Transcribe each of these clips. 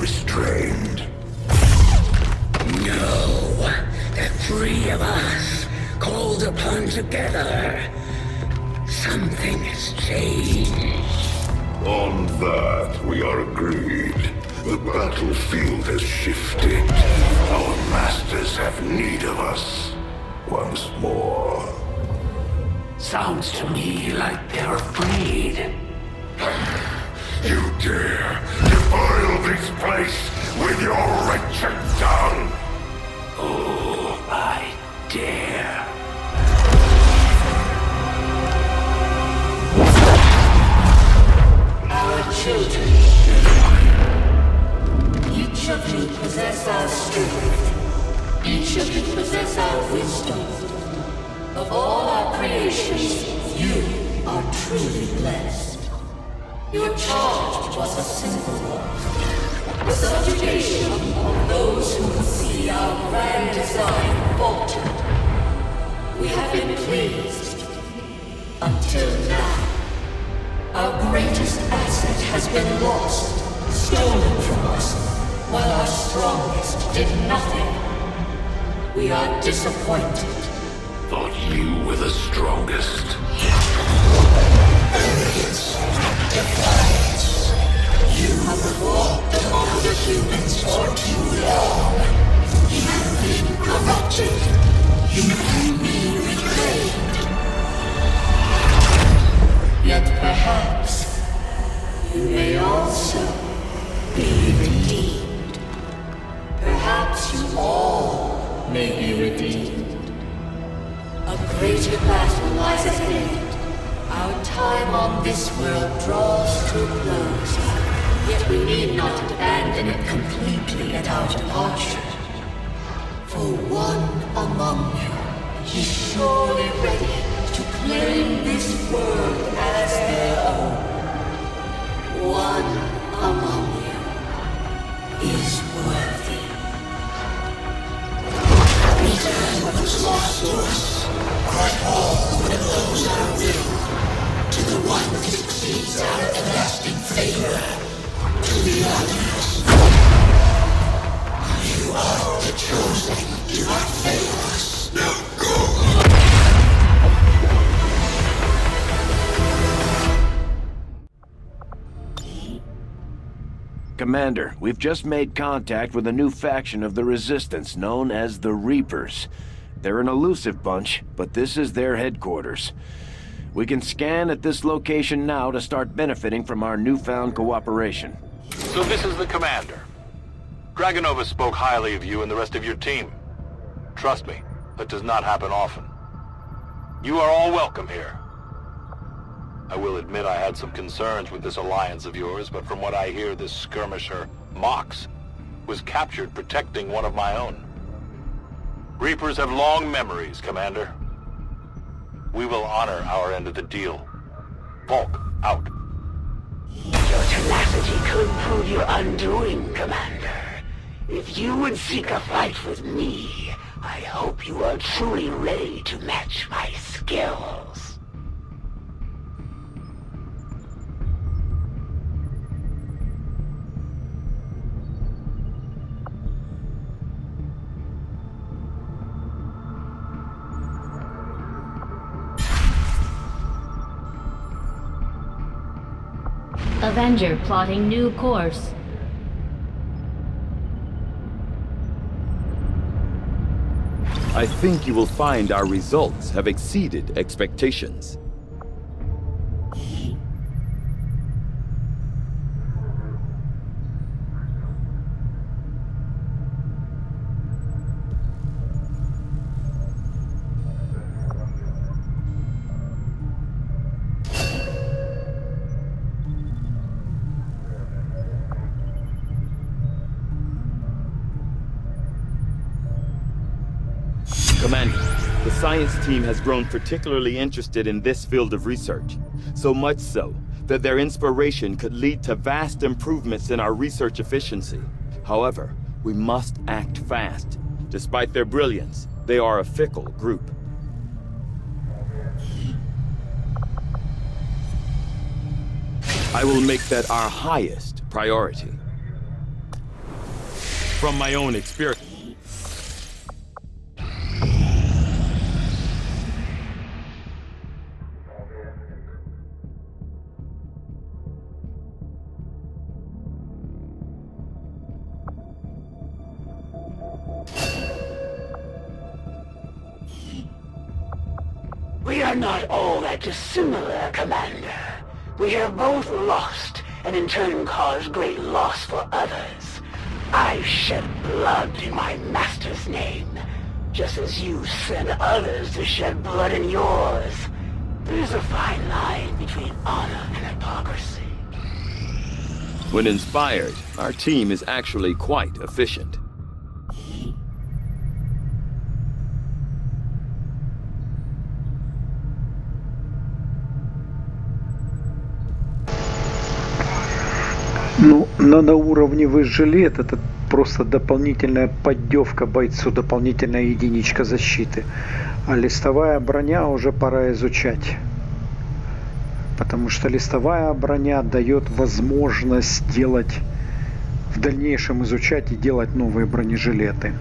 restrained. No, the three of us, called upon together. Something has changed. On that, we are agreed. The battlefield has shifted. Our masters have need of us once more. Sounds to me like they're afraid. You dare defile this place with your wretched tongue! Oh, I dare. Our children. Each of you possess our strength. Each of you possess our wisdom. Of all our creations, you are truly blessed. Your charge was a simple one. The subjugation of those who will see our grand design falter. We have been pleased. Until now. Our greatest asset has been lost, stolen from us, while our strongest did nothing. We are disappointed. Thought you were the strongest. Arrogance, defiance. You have walked among the humans for too long. You've been corrupted. You can be reclaimed. Yet perhaps you may also be redeemed. Perhaps you all may be redeemed. A greater battle lies ahead. Our time on this world draws to a close. Yet we need not abandon it completely at our departure. For one among you is surely ready to claim this world as their own. One among you is worthy. Return what was lost to us. Grant all that knows our will. To the one that exceeds our everlasting favor. To the others. You are the chosen. Do not fail us. Now go. Commander, we've just made contact with a new faction of the Resistance known as the Reapers. They're an elusive bunch, but this is their headquarters. We can scan at this location now to start benefiting from our newfound cooperation. So this is the commander. Dragonova spoke highly of you and the rest of your team. Trust me, that does not happen often. You are all welcome here. I will admit I had some concerns with this alliance of yours, but from what I hear, this skirmisher, Mox, was captured protecting one of my own. Reapers have long memories, Commander. We will honor our end of the deal. Volk, out. Your tenacity could prove your undoing, Commander. If you would seek a fight with me, I hope you are truly ready to match my skills. Avenger plotting new course. I think you will find our results have exceeded expectations. Commander, the science team has grown particularly interested in this field of research. So much so, that their inspiration could lead to vast improvements in our research efficiency. However, we must act fast. Despite their brilliance, they are a fickle group. I will make that our highest priority. from my own experience. We are not all that dissimilar, Commander. We have both lost, and in turn caused great loss for others. I shed blood in my master's name, just as you send others to shed blood in yours. There's a fine line between honor and hypocrisy. When inspired, our team is actually quite efficient. Ну, но на уровне выжили это просто дополнительная поддевка бойцу, дополнительная единичка защиты. А листовая броня уже пора изучать. Потому что листовая броня дает возможность делать, в дальнейшем изучать и делать новые бронежилеты.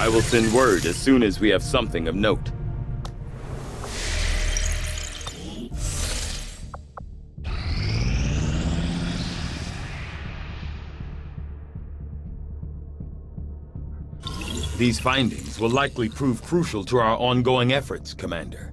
I will send word as soon as we have something of note. These findings will likely prove crucial to our ongoing efforts, Commander.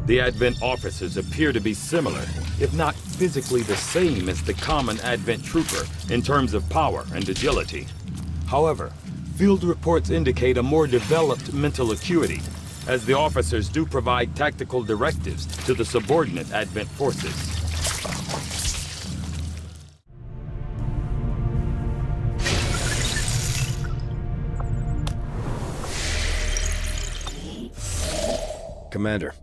The Advent officers appear to be similar, if not physically the same as the common Advent trooper in terms of power and agility. However, field reports indicate a more developed mental acuity, as the officers do provide tactical directives to the subordinate Advent forces. Commander,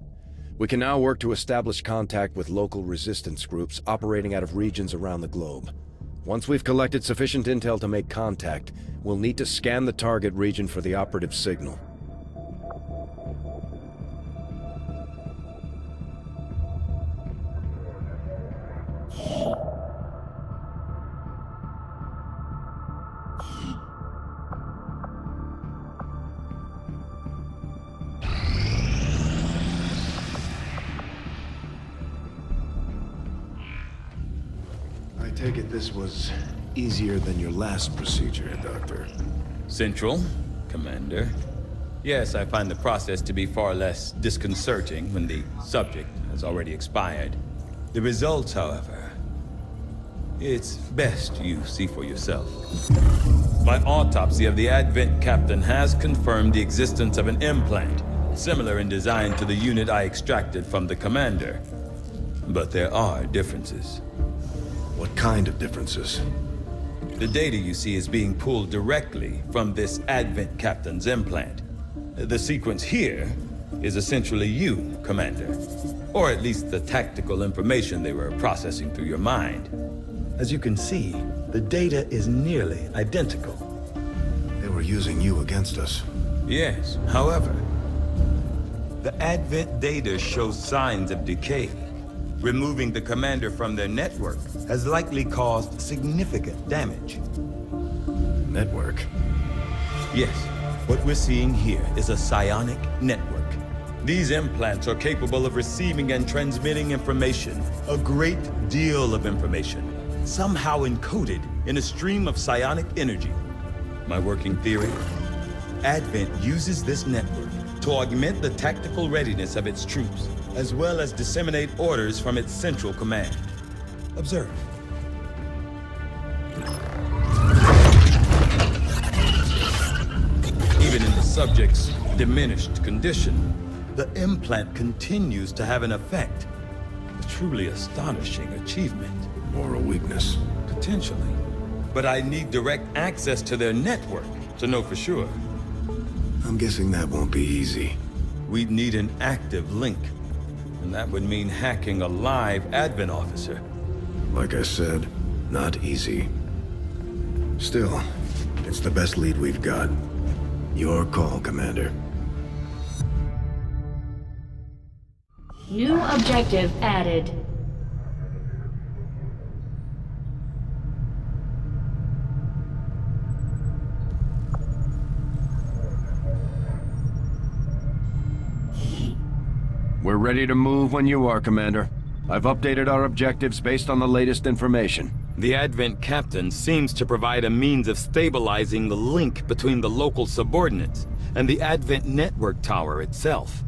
we can now work to establish contact with local resistance groups operating out of regions around the globe. Once we've collected sufficient intel to make contact, we'll need to scan the target region for the operative signal. I take it this was easier than your last procedure, Doctor. Central, Commander. Yes, I find the process to be far less disconcerting when the subject has already expired. The results, however, it's best you see for yourself. My autopsy of the Advent captain has confirmed the existence of an implant, similar in design to the unit I extracted from the commander. But there are differences. What kind of differences? The data you see is being pulled directly from this Advent captain's implant. The sequence here is essentially you, Commander. Or at least the tactical information they were processing through your mind. As you can see, the data is nearly identical. They were using you against us. Yes, however, the Advent data shows signs of decay. Removing the commander from their network has likely caused significant damage. Network? Yes, what we're seeing here is a psionic network. These implants are capable of receiving and transmitting information, a great deal of information, somehow encoded in a stream of psionic energy. My working theory? Advent uses this network to augment the tactical readiness of its troops, as well as disseminate orders from its central command. Observe. Even in the subject's diminished condition, the implant continues to have an effect. A truly astonishing achievement. Or a weakness. Potentially. But I need direct access to their network to know for sure. I'm guessing that won't be easy. We'd need an active link. And that would mean hacking a live Advent officer. Like I said, not easy. Still, it's the best lead we've got. Your call, Commander. New objective added. We're ready to move when you are, Commander. I've updated our objectives based on the latest information. The Advent captain seems to provide a means of stabilizing the link between the local subordinates and the Advent network tower itself.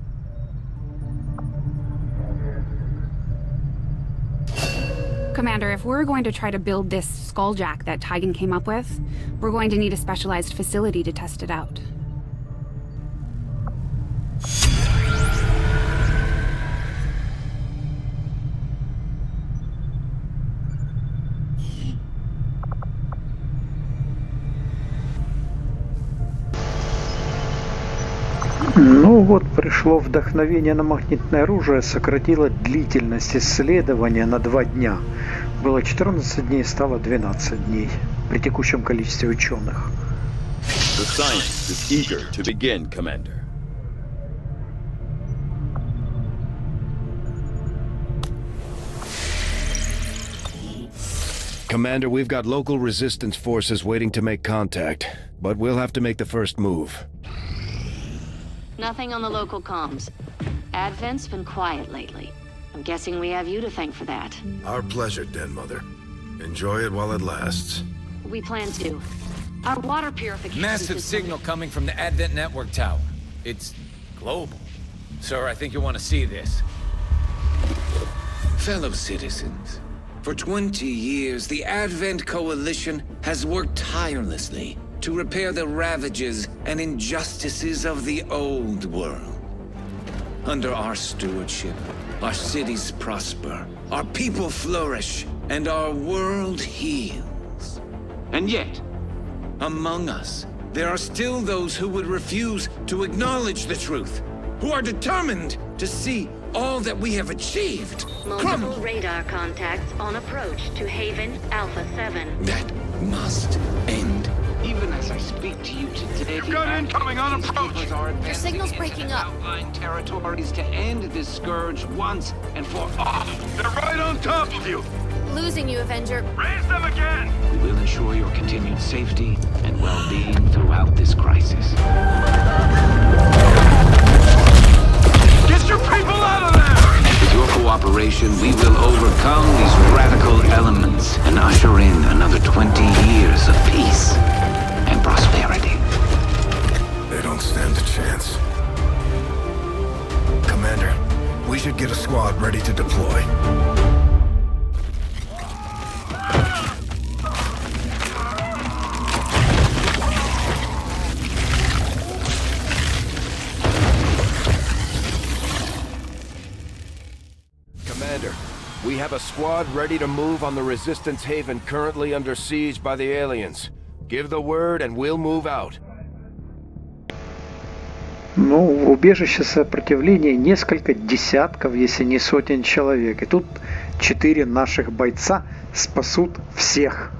Commander, if we're going to try to build this skulljack that Tygan came up with, we're going to need a specialized facility to test it out. Ну вот, пришло вдохновение на магнитное оружие, сократило длительность исследования на 2 дня. Было 14 дней, стало 12 дней при текущем количестве ученых. The science is eager to begin, Commander. Commander, we've got local resistance forces waiting to make contact, but we'll have to make the first move. Nothing on the local comms. Advent's been quiet lately. I'm guessing we have you to thank for that. Our pleasure, Den Mother. Enjoy it while it lasts. We plan to. Our water purification Massive system... signal coming from the Advent network tower. It's global. Sir, I think you'll want to see this. Fellow citizens, for 20 years, the Advent Coalition has worked tirelessly to repair the ravages and injustices of the old world. Under our stewardship, our cities prosper, our people flourish, and our world heals. And yet, among us, there are still those who would refuse to acknowledge the truth, who are determined to see all that we have achieved Multiple radar contacts on approach to Haven Alpha 7. That must end. Even as I speak to you today, You've got incoming on approach! Your signal's breaking up. Outlying territories to end this scourge once and for all. They're right on top of you! Losing you, Avenger. Raise them again! We will ensure your continued safety and well-being throughout this crisis. Get your people out of there! With your cooperation, we will overcome these radical elements and usher in another 20 years of peace and prosperity. They don't stand a chance. Commander, we should get a squad ready to deploy. Commander, we have a squad ready to move on the Resistance Haven currently under siege by the aliens. Give the word and we'll move out. Ну, в убежище сопротивления несколько десятков, если не сотен человек. И тут 4 наших бойца спасут всех.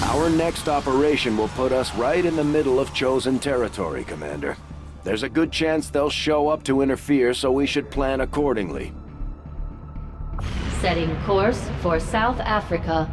Our next operation will put us right in the middle of chosen territory, Commander. There's a good chance they'll show up to interfere, so we should plan accordingly. Setting course for South Africa.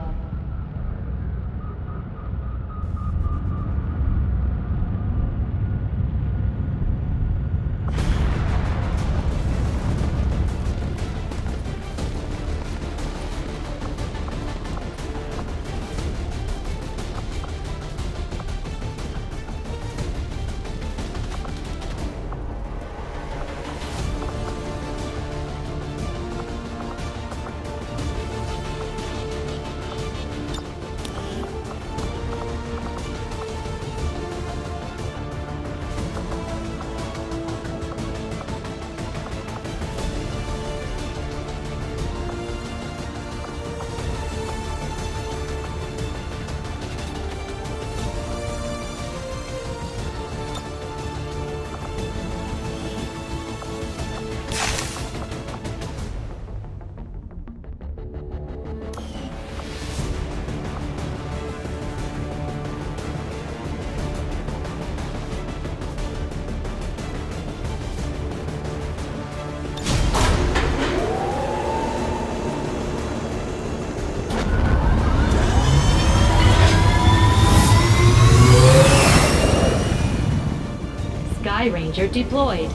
Sky Ranger deployed.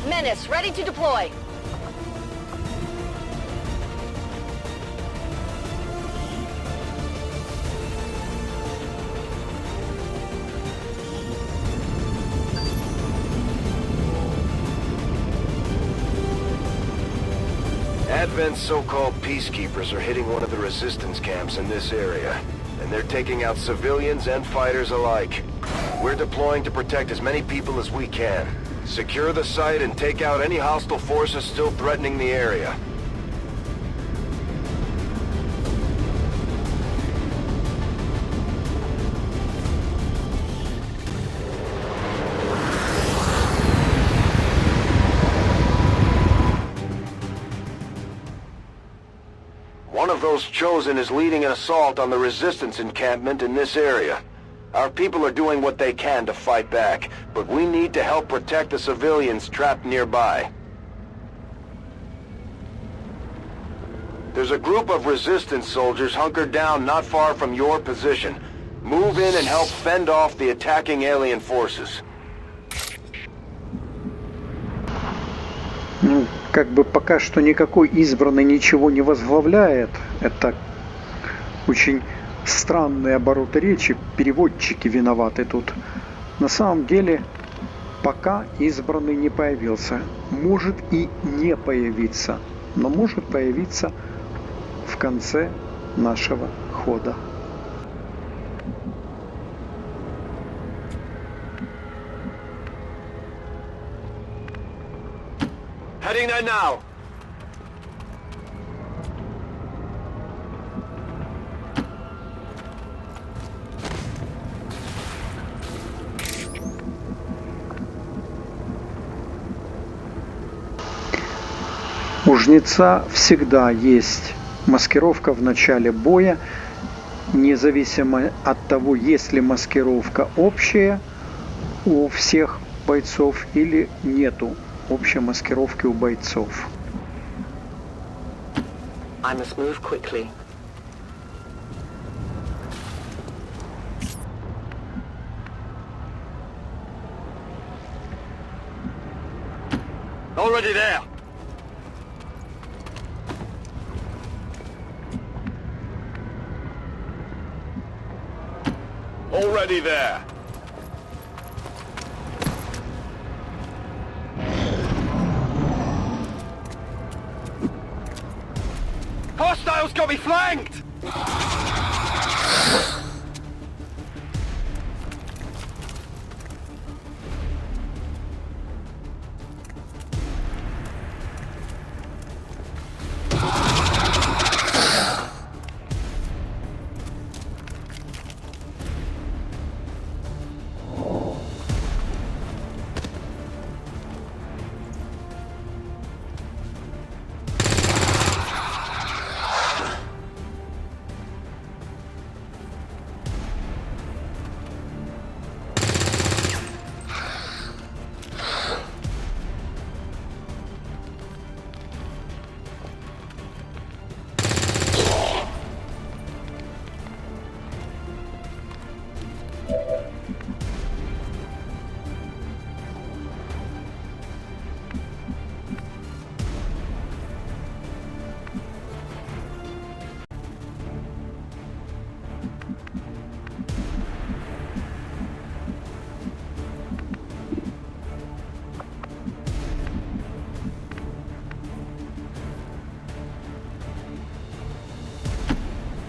Menace, ready to deploy. Advent's so-called peacekeepers are hitting one of the resistance camps in this area, and they're taking out civilians and fighters alike. We're deploying to protect as many people as we can. Secure the site and take out any hostile forces still threatening the area. One of those chosen is leading an assault on the resistance encampment in this area. Our people are doing what they can to fight back, but we need to help protect the civilians trapped nearby. There's a group of resistance soldiers hunkered down not far from your position. Move in and help fend off the attacking alien forces. Ну, как бы пока что никакой избранный ничего не возглавляет. Это очень странные обороты речи, переводчики виноваты тут. На самом деле, пока избранный не появился. Может и не появиться, но может появиться в конце нашего хода. Heading there now. У жнеца всегда есть маскировка в начале боя, независимо от того, есть ли маскировка общая у всех бойцов или нету общей маскировки у бойцов. I must move quickly. Already there. Already there. Hostiles got me flanked!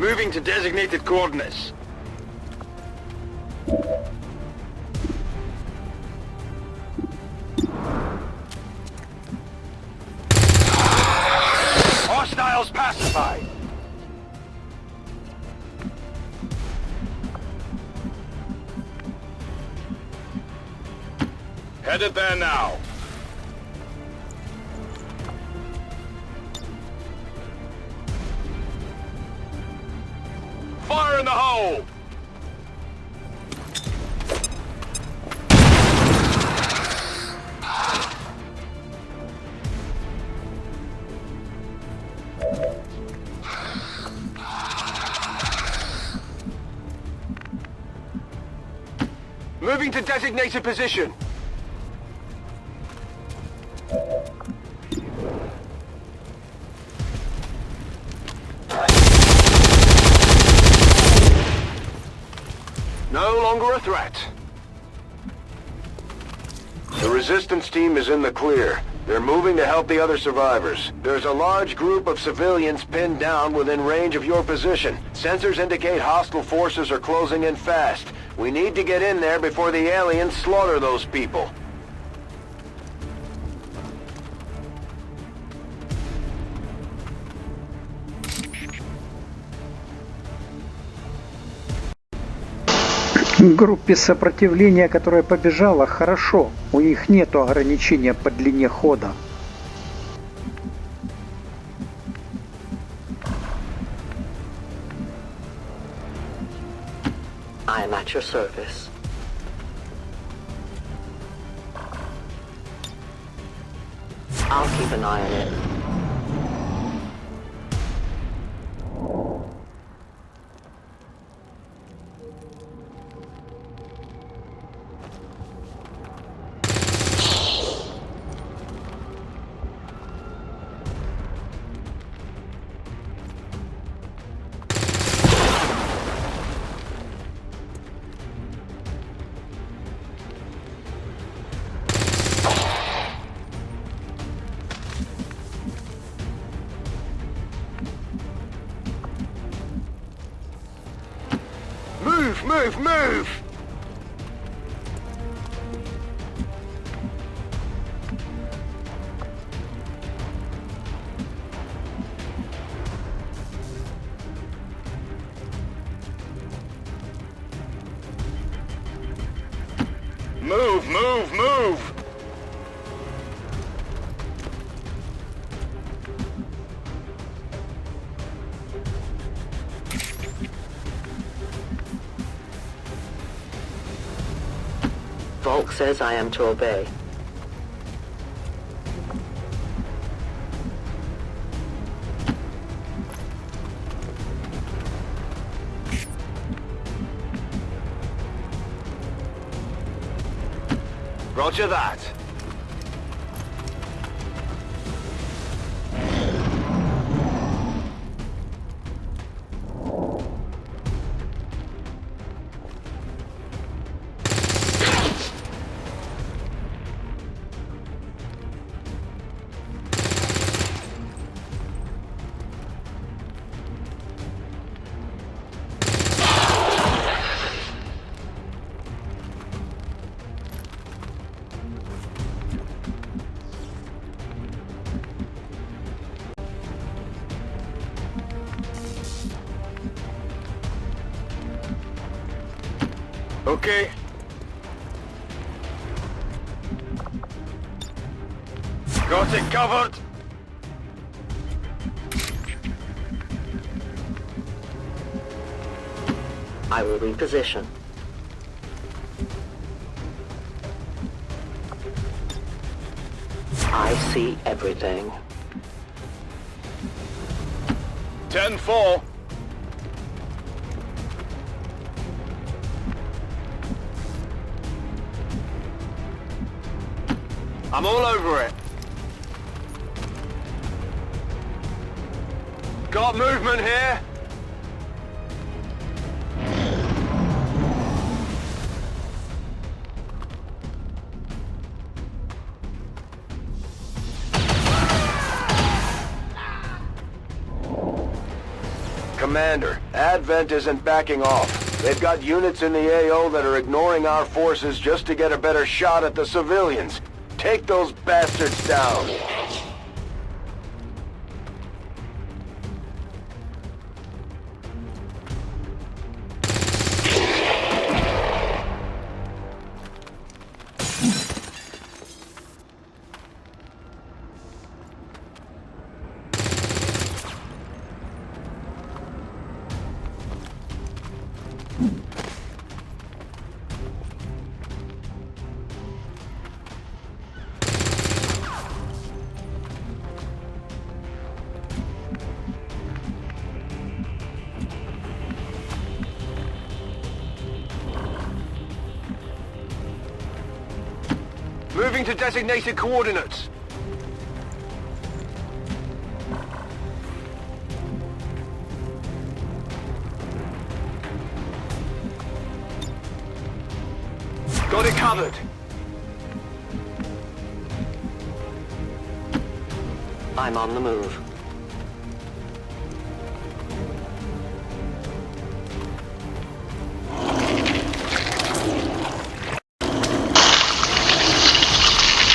Moving to designated coordinates. Hostiles pacified. Headed there now. Fire in the hole! Moving to designated position. No longer a threat. The resistance team is in the clear. They're moving to help the other survivors. There's a large group of civilians pinned down within range of your position. Sensors indicate hostile forces are closing in fast. We need to get in there before the aliens slaughter those people. Группе сопротивления, которая побежала, хорошо. У них нету ограничения по длине хода. I am at your service. I'll keep an eye on it. Move! Move! Volk says I am to obey. Roger that. Okay. Got it covered. I will reposition. I see everything. 10-4. I'm all over it. Got movement here. Commander, Advent isn't backing off. They've got units in the AO that are ignoring our forces just to get a better shot at the civilians. Take those bastards down. Moving to designated coordinates. Got it covered. I'm on the move.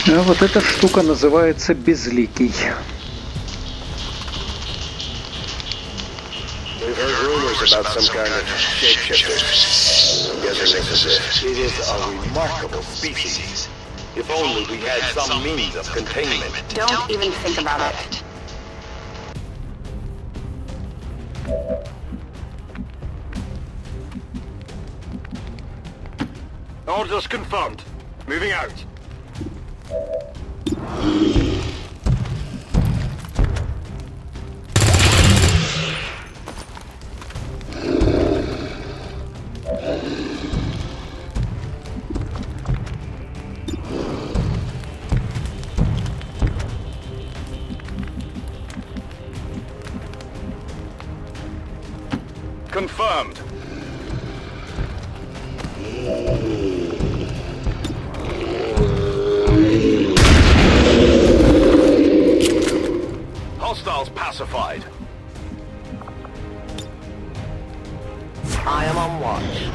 А вот эта штука называется безликий. We've heard rumors about some kind of shapeshifters. I'm guessing this is it. It is a remarkable species. If only we had some means of containment. Don't even think about it. Orders confirmed. Moving out. Confirmed. Hostiles pacified. I am on watch.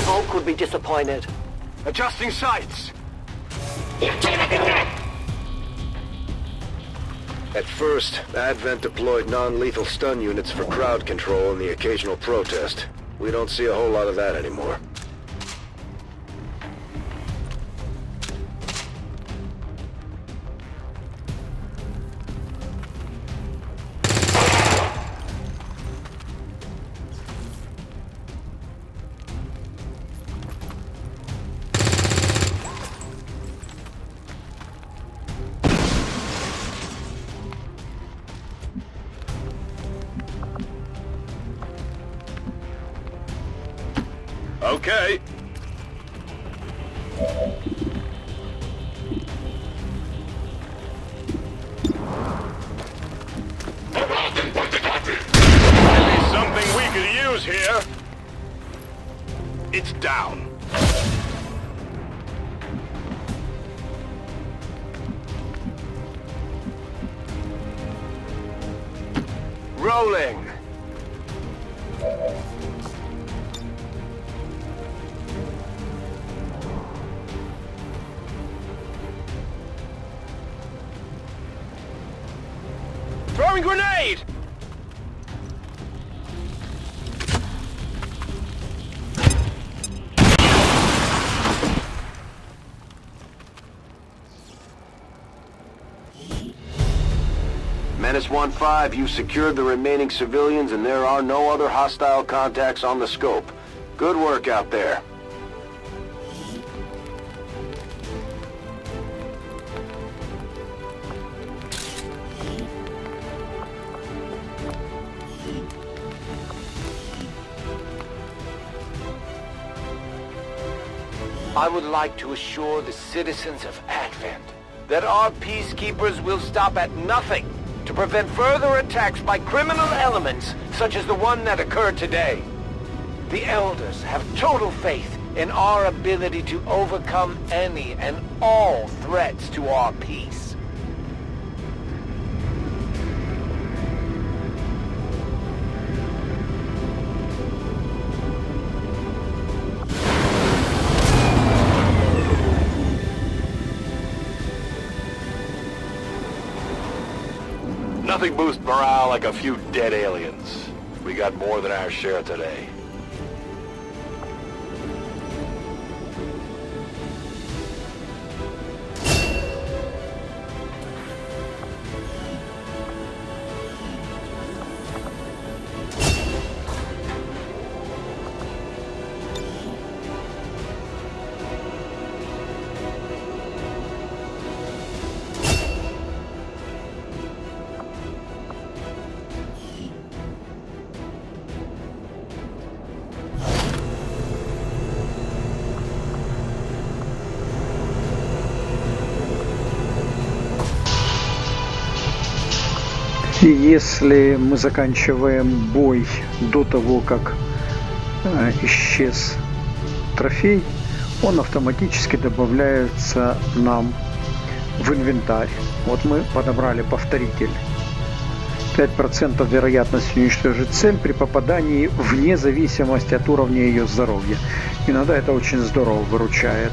Smoke would be disappointed. Adjusting sights. At first, Advent deployed non-lethal stun units for crowd control and the occasional protest. We don't see a whole lot of that anymore. Okay. Maybe something we could use here. It's down. Rolling. Throwing grenade! Menace 1-5, you secured the remaining civilians and there are no other hostile contacts on the scope. Good work out there. I would like to assure the citizens of Advent that our peacekeepers will stop at nothing to prevent further attacks by criminal elements such as the one that occurred today. The Elders have total faith in our ability to overcome any and all threats to our peace. Nothing boosts morale like a few dead aliens. We got more than our share today. И если мы заканчиваем бой до того, как исчез трофей, он автоматически добавляется нам в инвентарь. Вот мы подобрали повторитель. 5% вероятность уничтожить цель при попадании вне зависимости от уровня ее здоровья. Иногда это очень здорово выручает.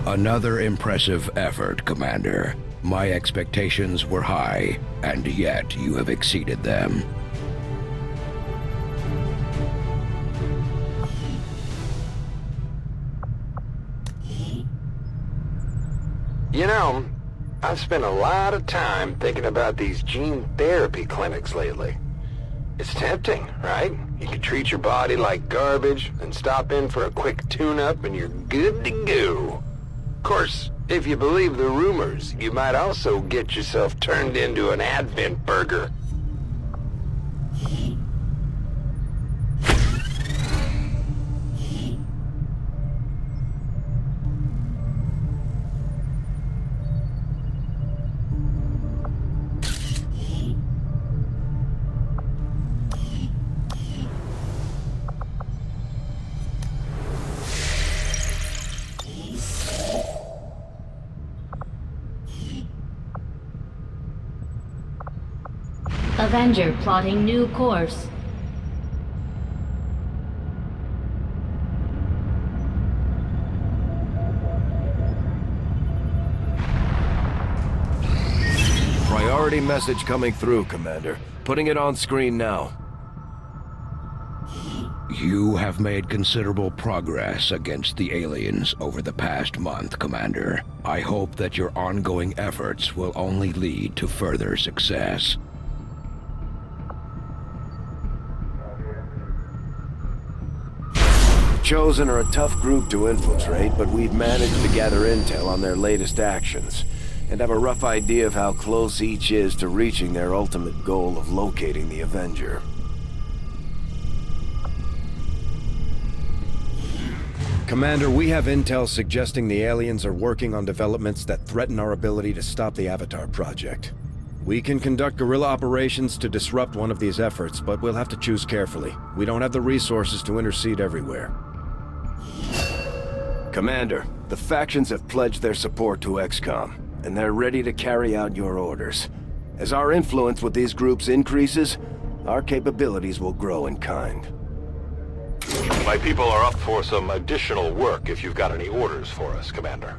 Another impressive effort, Commander. My expectations were high, and yet you have exceeded them. You know, I've spent a lot of time thinking about these gene therapy clinics lately. It's tempting, right? You can treat your body like garbage and stop in for a quick tune-up and you're good to go. Of course, if you believe the rumors, you might also get yourself turned into an Advent burger. Avenger plotting new course. Priority message coming through, Commander. Putting it on screen now. You have made considerable progress against the aliens over the past month, Commander. I hope that your ongoing efforts will only lead to further success. Chosen are a tough group to infiltrate, but we've managed to gather intel on their latest actions, and have a rough idea of how close each is to reaching their ultimate goal of locating the Avenger. Commander, we have intel suggesting the aliens are working on developments that threaten our ability to stop the Avatar project. We can conduct guerrilla operations to disrupt one of these efforts, but we'll have to choose carefully. We don't have the resources to intercede everywhere. Commander, the factions have pledged their support to Х-СОМ, and they're ready to carry out your orders. As our influence with these groups increases, our capabilities will grow in kind. My people are up for some additional work if you've got any orders for us, Commander.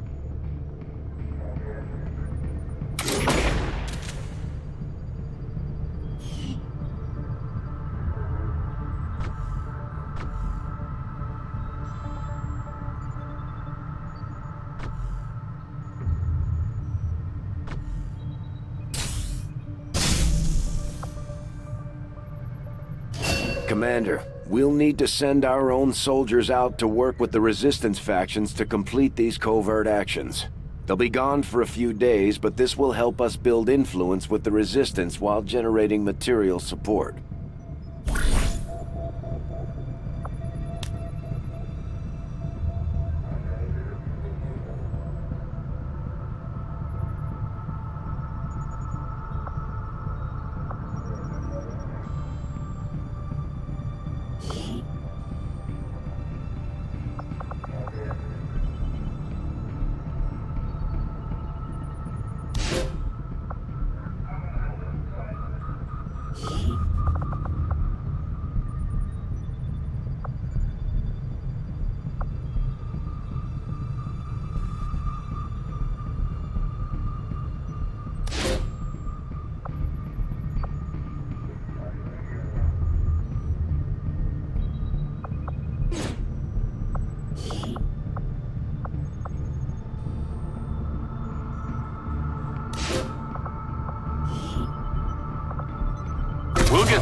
Commander, we'll need to send our own soldiers out to work with the Resistance factions to complete these covert actions. They'll be gone for a few days, but this will help us build influence with the Resistance while generating material support.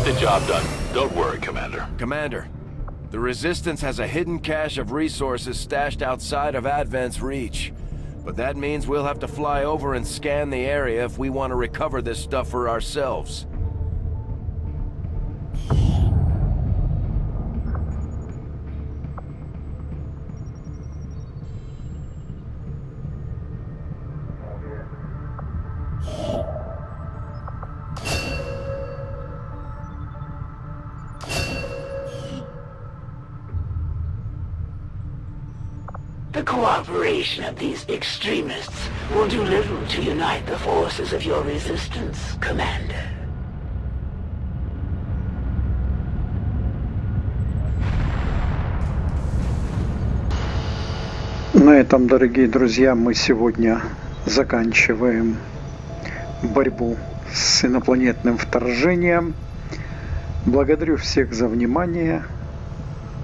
get the job done. Don't worry, Commander. Commander, the Resistance has a hidden cache of resources stashed outside of Advent's reach. But that means we'll have to fly over and scan the area if we want to recover this stuff for ourselves. The cooperation of these extremists will do little to unite the forces of your resistance, Commander. На этом, дорогие друзья, мы сегодня заканчиваем борьбу с инопланетным вторжением. Благодарю всех за внимание.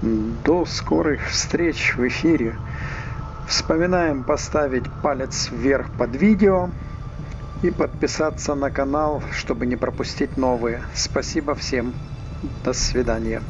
До скорых встреч в эфире. Вспоминаем поставить палец вверх под видео и подписаться на канал, чтобы не пропустить новые. Спасибо всем. До свидания.